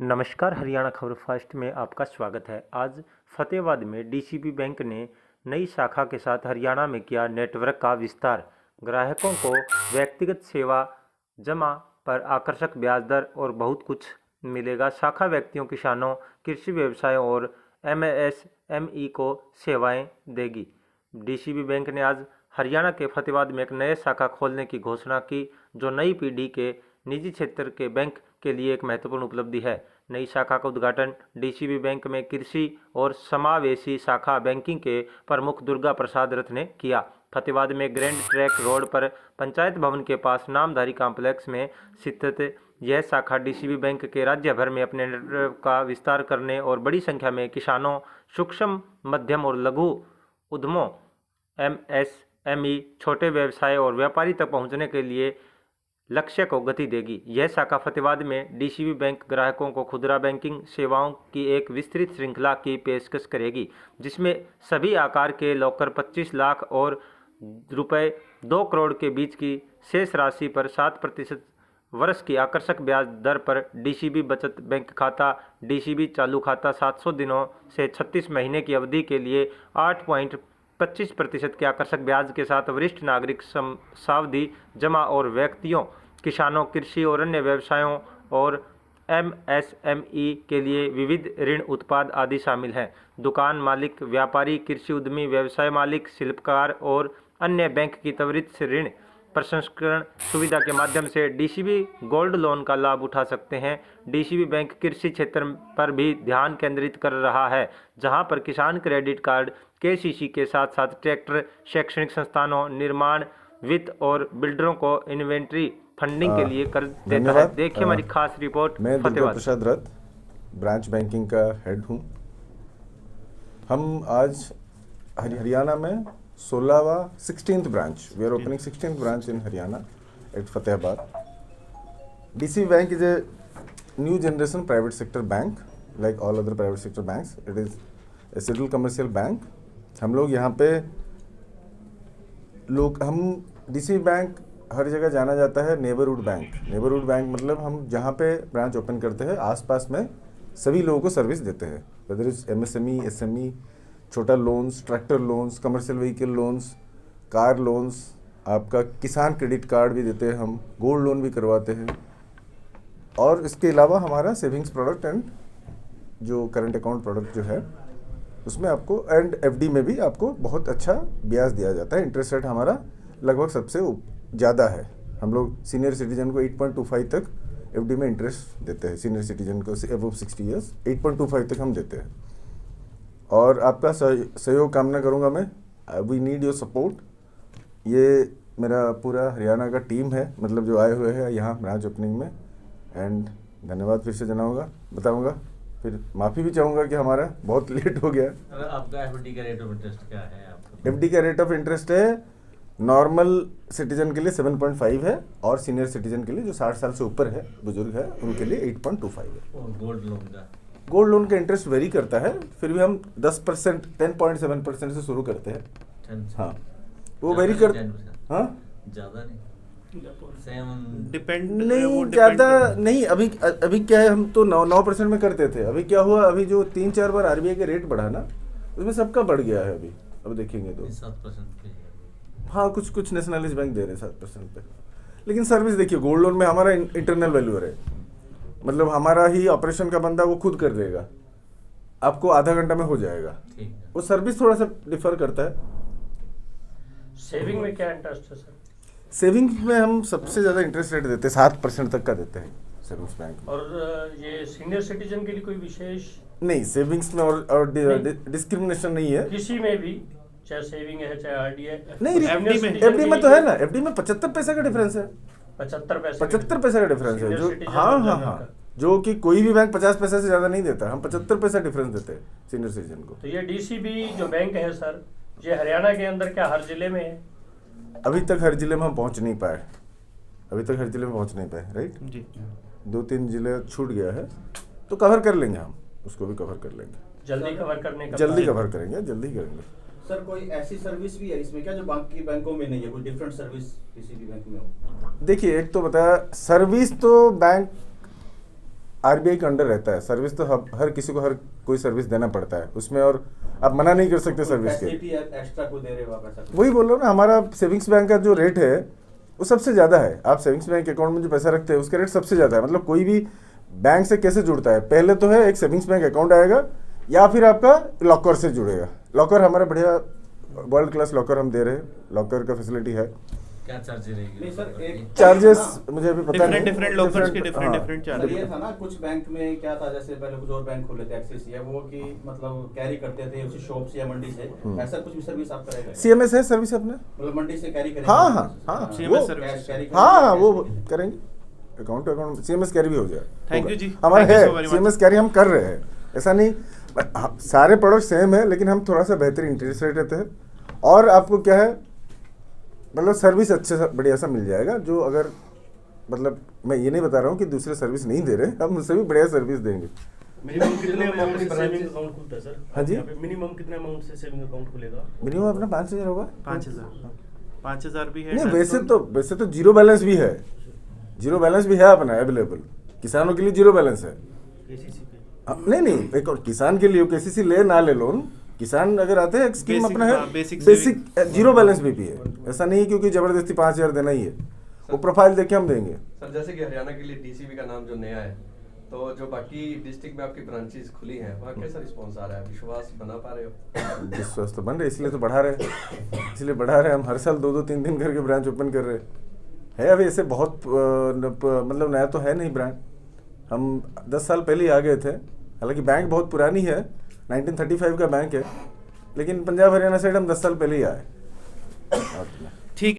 नमस्कार, हरियाणा खबर फर्स्ट में आपका स्वागत है। आज फतेहाबाद में डीसीबी बैंक ने नई शाखा के साथ हरियाणा में किया नेटवर्क का विस्तार। ग्राहकों को व्यक्तिगत सेवा, जमा पर आकर्षक ब्याज दर और बहुत कुछ मिलेगा। शाखा व्यक्तियों, किसानों, कृषि व्यवसायों और एमएसएमई को सेवाएं देगी। डीसीबी बैंक ने आज हरियाणा के फतेहाबाद में एक नए शाखा खोलने की घोषणा की, जो नई पीढ़ी के निजी क्षेत्र के बैंक के लिए एक महत्वपूर्ण उपलब्धि है। नई शाखा का उद्घाटन डीसीबी बैंक में कृषि और समावेशी शाखा बैंकिंग के प्रमुख दुर्गा प्रसाद रथ ने किया। फतेहाबाद में ग्रैंड ट्रैक रोड पर पंचायत भवन के पास नामधारी कॉम्प्लेक्स में स्थित यह शाखा डीसीबी बैंक के राज्य भर में अपने नेटवर्क का विस्तार करने और बड़ी संख्या में किसानों, सूक्ष्म, मध्यम और लघु उद्यमों, एमएसएमई, छोटे व्यवसाय और व्यापारी तक पहुंचने के लिए लक्ष्य को गति देगी। यह शाखा फतेहाबाद में डीसीबी बैंक ग्राहकों को खुदरा बैंकिंग सेवाओं की एक विस्तृत श्रृंखला की पेशकश करेगी, जिसमें सभी आकार के लॉकर 25 लाख और रुपए 2 करोड़ के बीच की शेष राशि पर 7% वर्ष की आकर्षक ब्याज दर पर डीसीबी बचत बैंक खाता, डीसीबी चालू खाता 700 दिनों से 36 महीने की अवधि के लिए 8.25% के आकर्षक ब्याज के साथ वरिष्ठ नागरिक सावधि जमा और व्यक्तियों, किसानों, कृषि और अन्य व्यवसायों और एमएसएमई के लिए विविध ऋण उत्पाद आदि शामिल हैं। दुकान मालिक, व्यापारी, कृषि उद्यमी, व्यवसाय मालिक, शिल्पकार और अन्य बैंक की त्वरित ऋण प्रसंस्करण सुविधा के माध्यम से डीसीबी गोल्ड लोन का लाभ उठा सकते हैं। डीसीबी बैंक कृषि क्षेत्र पर भी ध्यान केंद्रित कर रहा है, जहां पर किसान क्रेडिट कार्ड, केसीसी के साथ साथ ट्रैक्टर, शैक्षणिक संस्थानों, निर्माण, वित्त और बिल्डरों को इन्वेंट्री फंडिंग के लिए कर देता है। देखिए हमारी खास रिपोर्ट। मैं दुर्गा प्रसाद रथ, ब्रांच बैंकिंग का हेड हूँ। हम आज हरियाणा में 16th branch, we are opening 16th branch in Haryana at Fatehabad. DCB bank is a new generation private sector bank, like all other private sector banks. It is a scheduled commercial bank. हम लोग यहाँ पे हम DCB bank हर जगह जाना जाता है neighbourhood bank. Neighbourhood bank मतलब हम जहाँ पे ब्रांच ओपन करते हैं आसपास में सभी लोगों को सर्विस देते हैं, वेदर इज एमएसएमई, एसएमई, छोटा loans, tractor loans, commercial vehicle loans, car loans, आपका किसान क्रेडिट कार्ड भी देते हैं हम, गोल्ड लोन भी करवाते हैं। और इसके अलावा हमारा सेविंग्स प्रोडक्ट एंड जो करंट अकाउंट प्रोडक्ट जो है उसमें आपको एंड एफडी में भी आपको बहुत अच्छा ब्याज दिया जाता है। इंटरेस्ट रेट हमारा लगभग सबसे ज़्यादा है। हम लोग सीनियर सिटीजन को 8.25 तक एफडी में इंटरेस्ट देते हैं। सीनियर सिटीजन को अबव 60 ईयर्स 8.25 तक हम देते हैं। और आपका सहयोग कामना करूंगा मैं। We need your support. ये मेरा पूरा हरियाणा का टीम है, मतलब जो आए हुए हैं यहाँ ब्रांच ओपनिंग में। एंड धन्यवाद फिर से बताऊंगा। फिर माफ़ी भी चाहूँगा कि हमारा बहुत लेट हो गया। आपका एफडी का रेट ऑफ इंटरेस्ट क्या है? एफडी का रेट ऑफ इंटरेस्ट है नॉर्मल सिटीजन के लिए 7.5 है और सीनियर सिटीजन के लिए जो 60 साल से ऊपर है, बुजुर्ग है, उनके लिए 8.25 है। गोल्ड लोन का इंटरेस्ट वेरी करता है, फिर भी हम 10%, 10.7% से शुरू करते हैं। हाँ, वो वेरी कर, हाँ ज़्यादा नहीं, डिपेंड नहीं, ज़्यादा नहीं। अभी क्या है, हम तो 9% में करते थे। अभी क्या हुआ, अभी जो 3-4 बार आरबीआई के रेट बढ़ा ना, उसमें सबका बढ़ गया है। अब देखेंगे तो 7% हाँ, कुछ नेशनलाइज बैंक दे रहे हैं 7% पे। लेकिन सर्विस देखिए, गोल्ड लोन में हमारा इंटरनल वैल्यूअर है, मतलब हमारा ही ऑपरेशन का बंदा वो खुद कर देगा, आपको आधा घंटा में हो जाएगा। वो सर्विस थोड़ा सा डिफर करता है। सेविंग में क्या इंटरेस्ट है सर? सेविंग में हम सबसे ज़्यादा इंटरेस्ट रेट देते हैं, 7% तक का देते हैं सेविंग्स बैंक। और ये सीनियर सिटीजन के लिए कोई विशेष नहीं, सेविंग्स में और डिस्क्रिमिनेशन नहीं है। किसी में भी, चाहे सेविंग है चाहे आरडी है। नहीं, एफडी में तो है ना, एफडी में 75 पैसे का डिफरेंस है। 75 पैसे का डिफरेंस है जो, हाँ, जो कि कोई भी बैंक 50 पैसे से ज़्यादा नहीं देता। हम 75 पैसा डिफरेंस देते हैं सीनियर सिटीजन को। तो ये डीसीबी जो बैंक है सर, ये हरियाणा के अंदर क्या हर जिले में है? अभी तक हर जिले में हम पहुंच नहीं पाए, राइट जी। 2-3 जिले छूट गया है, तो कवर कर लेंगे, हम उसको भी कवर कर लेंगे। जल्दी कवर करने का जल्दी कवर करेंगे, जल्दी करेंगे। सर, कोई ऐसी सर्विस भी है इसमें क्या जो बाकी बैंकों में नहीं है? कोई डिफरेंट सर्विस किसी भी बैंक में हो? देखिए, एक तो बताया सर्विस तो बैंक आरबीआई के अंडर रहता है, सर्विस तो हर किसी को हर कोई सर्विस देना पड़ता है उसमें, और आप मना नहीं कर सकते सर्विस के। फैसिलिटी एक्स्ट्रा को दे रहे हो आप ऐसा? वही बोल रहा हूँ ना, हमारा सेविंग्स बैंक का जो रेट है वो सबसे ज़्यादा है। आप सेविंग्स बैंक अकाउंट में जो पैसा रखते हैं उसका रेट सबसे ज़्यादा है। मतलब कोई भी बैंक से कैसे जुड़ता है, पहले तो है एक सेविंग्स बैंक अकाउंट आएगा या फिर आपका लॉकर से जुड़ेगा। लॉकर हमारा बढ़िया वर्ल्ड क्लास लॉकर हम दे रहे हैं, लॉकर का फैसिलिटी है। क्या चार्ज रहेगी? नहीं सर, एक चार्जेस मुझे अभी पता नहीं, डिफरेंट लोकर्स के हाँ। Different sir charge. ये था ना, कुछ बैंक में क्या था, जैसे पहले कुछ और बैंक खोले थे एक्सिस या वो कि मतलब कैरी करते थे उसी शॉप से या मंडी से, ऐसा कुछ भी सर्विस आप करेगा? CMS है सर्विस अपने, मतलब मंडी से कैरी करेंगे? हाँ, हाँ, हाँ, CMS वो- सर्विस। हाँ वो करेंगे, अकाउंट अकाउंट CMS कैरी भी हो जाए। Thank होगा। you जी। हमारा Thank you है so very much। CMS carry हम कर रहे हैं, ऐसा नहीं। सारे प्रोडक्ट सेम है लेकिन हम थोड़ा सा बेहतरीन इंटरेस्ट रेट रहते हैं, और आपको क्या है मतलब सर्विस अच्छे सा बढ़िया सा मिल जाएगा। जो अगर मतलब मैं ये नहीं बता रहा हूँ कि दूसरे सर्विस नहीं दे रहे, हम उससे भी बढ़िया सर्विस देंगे। मिनिमम कितने अमाउंट से सेविंग अकाउंट खुलता है सर? हाँ जी। यहाँ पे मिनिमम कितने अमाउंट से सेविंग अकाउंट खुलेगा? मिनिमम अपना 5,000 होगा। 5,000 भी है। नहीं वैसे तो जीरो बैलेंस भी है, जीरो बैलेंस भी है अपना अवेलेबल। किसानों के लिए जीरो बैलेंस है। केसीसी पे नहीं एक और किसान के लिए केसीसी ले ना ले लोन, किसान अगर आते हैं एक स्कीम Basic, अपना है, हाँ, basic बेसिक जीरो बैलेंस भी है। ऐसा नहीं है क्योंकि जबरदस्ती 5,000 देना ही है, वो प्रोफाइल देख के हम देंगे। सर जैसे कि हरियाणा के लिए डीसीबी का नाम जो नया है, तो जो बाकी डिस्ट्रिक्ट में आपकी ब्रांचेस खुली हैं वहाँ कैसा रिस्पॉन्स आ रहा है? विश्वास बना पा रहे हो? विश्वास तो बन रहे, इसलिए तो बढ़ा रहे हम हर साल 2-2 3-3 करके ब्रांच ओपन कर रहे हैं। अभी ऐसे बहुत मतलब नया तो है नहीं ब्रांड, हम 10 साल पहले ही आ गए थे। हालांकि बैंक बहुत पुरानी है, 1935 का बैंक है, लेकिन पंजाब हरियाणा साइड हम 10 साल पहले ही आए। ठीक।